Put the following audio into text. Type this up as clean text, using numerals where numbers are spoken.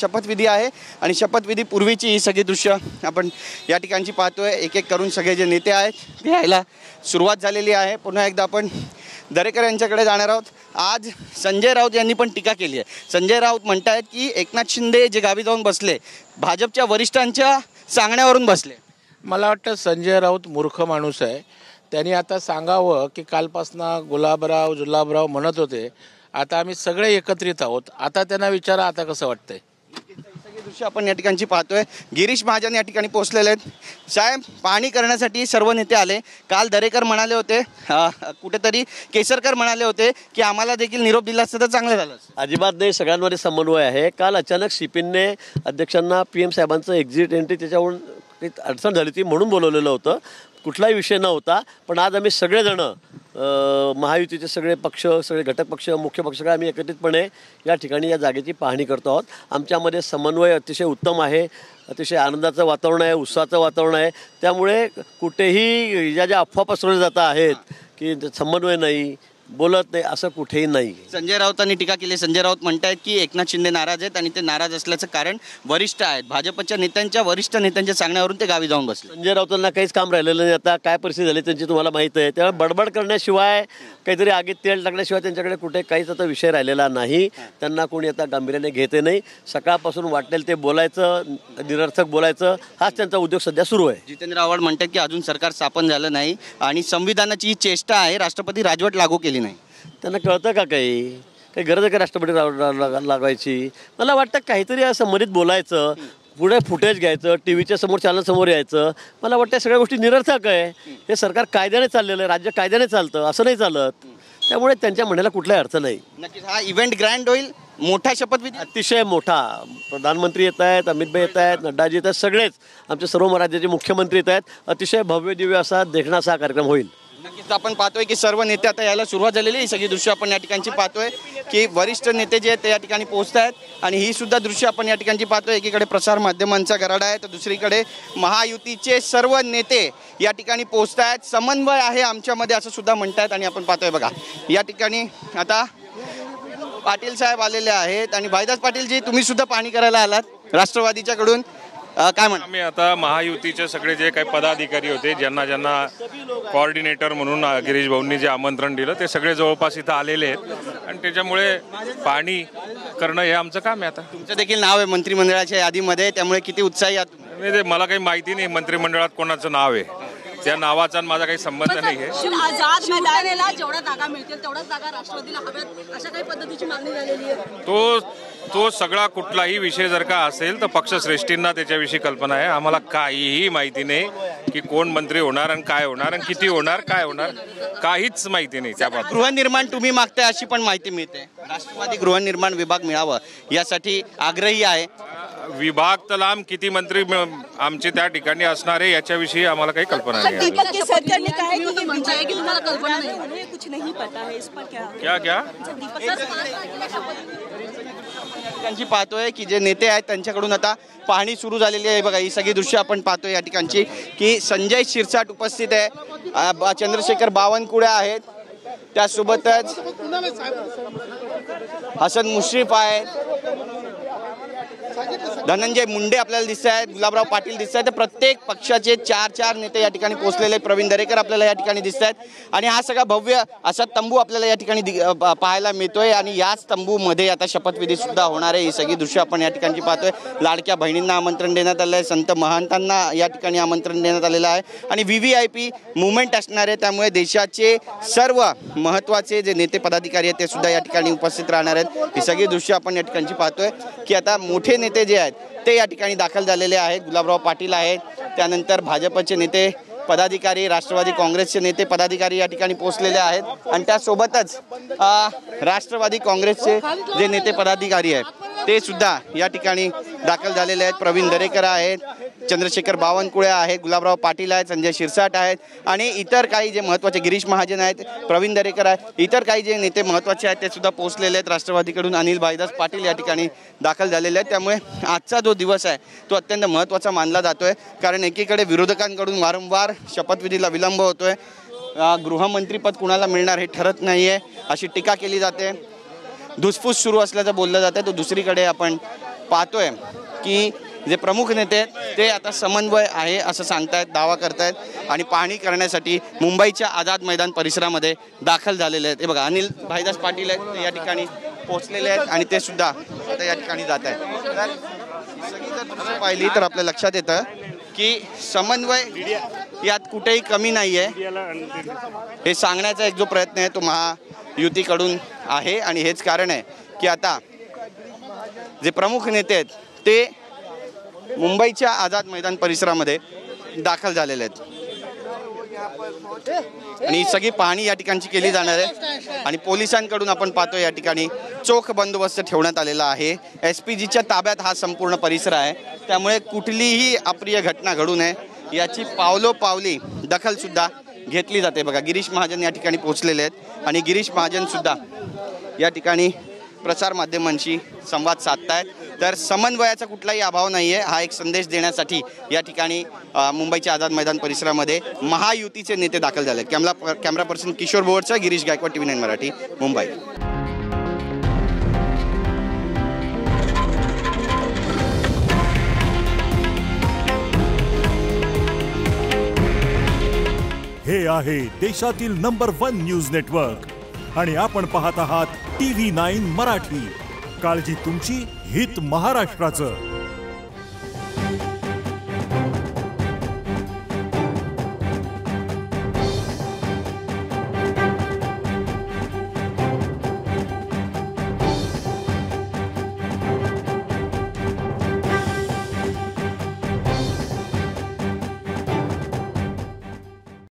शपथविधी आहे आणि शपथविधी पूर्वीची ही सगळी दृश्य आपण या ठिकाणची पाहतोय। एक एक करून सगळे जे नेते आहेत ते यायला सुरुवात झालेली आहे। पुन्हा एकदा आपण दरेकर यांच्याकडे जाणार आहोत। आज संजय राऊत यांनी पण टीका केली आहे। संजय राऊत म्हणतायत की एकनाथ शिंदे जे गावी जाऊन बसले भाजपच्या वरिष्ठांच्या सांगण्यावरून बसले। मला वाटतं संजय राऊत मूर्ख माणूस आहे। त्यांनी आता सांगावं की कालपासनं गुलाबराव जुलाबराव म्हणत होते, आता आम्ही सगळे एकत्रित आहोत। आता त्यांना विचारा आता कसं वाटतंय। दृश्य आपण या ठिकाणी पाहतोय। गिरीश महाजन या ठिकाणी पोहोचलेले आहेत। साहेब, पाहणी करण्यासाठी सर्व नेते आले। काल दरेकर म्हणाले होते, कुठेतरी केसरकर म्हणाले होते की आम्हाला देखील निरोप दिला असता तर चांगलं झालं। अजिबात नाही, सगळ्यांमध्ये समन्वय आहे। काल अचानक शिपिनने अध्यक्षांना PM साहेबांचं एक्झिट एंट्री त्याच्यावरून अडचण झाली ती म्हणून बोलवलेलं होतं। कुठलाही विषय नव्हता, पण आज आम्ही सगळेजण महायुतीचे सगळे पक्ष, सगळे घटक पक्ष, मुख्य पक्ष आम्ही एकत्रितपणे या ठिकाणी या जागेची पाहणी करतो आहोत। आमच्यामध्ये समन्वय अतिशय उत्तम आहे, अतिशय आनंदाचं वातावरण आहे, उत्साहाचं वातावरण आहे। त्यामुळे कुठेही ज्या अफवा पसरवल्या जात आहेत की समन्वय नाही, बोलत नाही, असं कुठेही नाही। संजय राऊतांनी टीका केली। संजय राऊत म्हणतायत की एकनाथ शिंदे नाराज आहेत आणि ते नाराज असल्याचं कारण वरिष्ठ आहेत, भाजपच्या नेत्यांच्या वरिष्ठ नेत्यांच्या सांगण्यावरून ते गावी जाऊन बसले। संजय राऊतांना काहीच काम राहिलेलं नाही। आता काय परिस्थिती झाली त्यांची तुम्हाला माहीत आहे। त्यामुळे बडबड करण्याशिवाय, काहीतरी आगीत तेल टाकण्याशिवाय त्यांच्याकडे कुठे काहीच आता विषय राहिलेला नाही। त्यांना कोणी आता गांभीर्याने घेते नाही। सकाळपासून वाटेल ते बोलायचं, निरर्थक बोलायचं, हाच त्यांचा उद्योग सध्या सुरू आहे। जितेंद्र आव्हाड म्हणतात की अजून सरकार स्थापन झालं नाही आणि संविधानाची ही चेष्टा आहे, राष्ट्रपती राजवट लागू केली नाही। त्यांना कळतं का काही गरज आहे का राष्ट्रपती लागायची? मला वाटतं काहीतरी असं मरीत बोलायचं, पुढे फुटेज घ्यायचं, टीव्हीच्या समोर चॅनलसमोर यायचं। मला वाटतं सगळ्या गोष्टी निरर्थक आहे। हे सरकार कायद्याने चाललेलं आहे, राज्य कायद्याने चालतं, असं नाही चालत। त्यामुळे त्यांच्या म्हणण्याला कुठलाही अर्थ नाही। नक्कीच हा इव्हेंट ग्रँड होईल, मोठा शपथविधी, अतिशय मोठा। प्रधानमंत्री येत आहेत, अमित भाई येत आहेत, नड्डाजी येत आहेत, सगळेच आमचे सर्व राज्याचे मुख्यमंत्री येत आहेत। अतिशय भव्य दिव्य असा देखण्याचा कार्यक्रम होईल। नक्कीच आपण पाहतोय की सर्व नेते आता यायला सुरुवात झालेली आहे। सगळी दृश्य आपण या ठिकाणची पाहतोय की वरिष्ठ नेते जे आहेत ते या ठिकाणी पोहोचत आहेत आणि ही सुद्धा दृश्य आपण या ठिकाणची पाहतोय। एकीकडे प्रसार माध्यमांचा गराडा आहे तर दुसरीकडे महायुतीचे सर्व नेते या ठिकाणी पोहोचत आहेत। समन्वय आहे आमच्यामध्ये असं सुद्धा म्हणतात आणि आपण पाहतोय बघा या ठिकाणी आता पाटील साहेब आलेले आहेत आणि भाईदास पाटीलजी, तुम्ही सुद्धा पाहणी करायला आलात राष्ट्रवादीच्या कडून, काय म्हणा? आम्ही आता महायुतीचे सगळे जे काही पदाधिकारी होते, ज्यांना कोऑर्डिनेटर म्हणून गिरीश भाऊंनी जे आमंत्रण दिलं, ते सगळे जवळपास इथं आलेले आहेत आणि त्याच्यामुळे पाहणी करणं हे आमचं काम आहे। आता तुमचं देखील नाव आहे मंत्रिमंडळाच्या यादीमध्ये, त्यामुळे किती उत्साही आहात? नाही, मला काही माहिती नाही मंत्रिमंडळात कोणाचं नाव आहे, त्या नावाचा माझा काही संबंध नाही आहे। आझाद मैदानाला जेवढ्या जागा मिळतील तेवढ्याच जागा राष्ट्रवादीला हव्यात अशा काही पद्धतीची मागणी झालेली आहे। तो सगळा कुठलाही विषय जर का असेल तर पक्षश्रेष्ठींना त्याच्याविषयी कल्पना आहे। आम्हाला काहीही माहिती नाही की कोण मंत्री होणार आणि काय होणार आणि किती होणार, काय होणार, काहीच माहिती नाही त्याबाबत। गृहनिर्माण तुम्ही मागताय अशी पण माहिती मिळते। राष्ट्रवादी गृहनिर्माण विभाग मिळावा यासाठी आग्रही आहे। विभाग तर लांब, किती मंत्री आमचे त्या ठिकाणी असणार आहे याच्याविषयी आम्हाला काही कल्पना नाही। ठिकाणची पाहतोय की जे नेते आहेत त्यांच्याकडून आता पाहणी सुरू झालेली आहे। बघा ही सगळी दृश्य आपण पाहतोय या ठिकाणची की संजय शिरसाट उपस्थित आहे, चंद्रशेखर बावनकुळे आहेत, त्यासोबतच हसन मुश्रीफ आहेत, धनंजय मुंडे आपल्याला दिसत आहेत, गुलाबराव पाटील दिसत आहेत। तर प्रत्येक पक्षाचे 4 नेते या ठिकाणी पोहोचलेले, प्रवीण दरेकर आपल्याला या ठिकाणी दिसत आहेत आणि हा सगळा भव्य असा तंबू आपल्याला या ठिकाणी पाहायला मिळतोय आणि याच तंबूमध्ये आता शपथविधी सुद्धा होणार आहे। ही सगळी दृश्य आपण या ठिकाणची पाहतोय। लाडक्या बहिणींना आमंत्रण देण्यात आलं आहे, संत महंतांना या ठिकाणी आमंत्रण देण्यात आलेलं आहे आणि VVIP मुवमेंट असणार आहे। त्यामुळे देशाचे सर्व महत्त्वाचे जे नेते पदाधिकारी आहेत ते सुद्धा या ठिकाणी उपस्थित राहणार आहेत। ही सगळी दृश्य आपण या ठिकाणची पाहतोय की आता मोठे नेते जे आहेत ते या ठिकाणी दाखल झालेले आहेत। गुलाबराव पाटील आहेत, त्यानंतर भाजपचे नेते पदाधिकारी, राष्ट्रवादी काँग्रेसचे नेते पदाधिकारी या ठिकाणी पोहोचलेले आहेत आणि त्यासोबतच राष्ट्रवादी काँग्रेसचे जे नेते पदाधिकारी आहेत ते सुद्धा या ठिकाणी दाखल झालेले आहेत। प्रवीण दरेकर आहेत, चंद्रशेखर बावनकुळे आहेत, गुलाबराव पाटील आहेत, संजय शिरसाट आहेत आणि इतर काही जे महत्त्वाचे गिरीश महाजन आहेत, प्रवीण दरेकर आहेत, इतर काही जे नेते महत्त्वाचे आहेत ते सुद्धा पोहोचलेले आहेत। राष्ट्रवादीकडून अनिल भाईदास पाटील या ठिकाणी दाखल झालेले आहेत। त्यामुळे आजचा जो दिवस आहे तो अत्यंत महत्त्वाचा मानला जातोय, कारण एकीकडे विरोधकांकडून वारंवार शपथविधीला विलंब होतोय, गृहमंत्रीपद कुणाला मिळणार हे ठरत नाही आहे अशी टीका केली जाते, धुसफूस सुरू असल्याचं बोललं जातं। तो दुसरीकडे आपण पाहतोय की जे प्रमुख नेते आहेत ते आता समन्वय आहे असं सांगतायत, दावा करतायत आणि पाहणी करण्यासाठी मुंबईच्या आझाद मैदान परिसरामध्ये दाखल झालेले आहेत. हे बघा, अनिल भाईदास पाटील आहेत ते या ठिकाणी पोहोचलेले आहेत आणि ते सुद्धा आता या ठिकाणी जात आहेत. तर सगळी जर दृश्य पाहिली तर आपल्या लक्षात येतं की समन्वय यात कुठेही कमी नाही आहे हे सांगण्याचा एक जो प्रयत्न आहे तो महायुतीकडून आहे. आणि हेच कारण आहे की आता जे प्रमुख नेते आहेत ते मुंबईच्या आझाद मैदान परिसरामध्ये दाखल झालेले आहेत आणि सगळी पाहणी या ठिकाणची केली जाणार आहे. आणि पोलिसांकडून आपण पाहतो या ठिकाणी चोख बंदोबस्त ठेवण्यात आलेला आहे. SPGच्या ताब्यात हा संपूर्ण परिसर आहे, त्यामुळे कुठलीही अप्रिय घटना घडू नये याची पावलोपावली दखल सुद्धा घेतली जाते. बघा, गिरीश महाजन या ठिकाणी पोहोचलेले आहेत आणि गिरीश महाजन सुद्धा या ठिकाणी प्रसार माध्यमांशी संवाद साधतायत. तर समन्वयाचा कुठलाही अभाव नाही आहे हा एक संदेश देण्यासाठी या ठिकाणी मुंबईच्या आझाद मैदान परिसरामध्ये महायुतीचे नेते दाखल झाले. Camera person Kishor Borcha, Girish Gaikwad, TV9 Marathi, Mumbai. हे आहे देशातील नंबर 1 न्यूज नेटवर्क आणि आपण पाहत आहात TV9 मराठी. काळजी तुमची, हित महाराष्ट्राचं.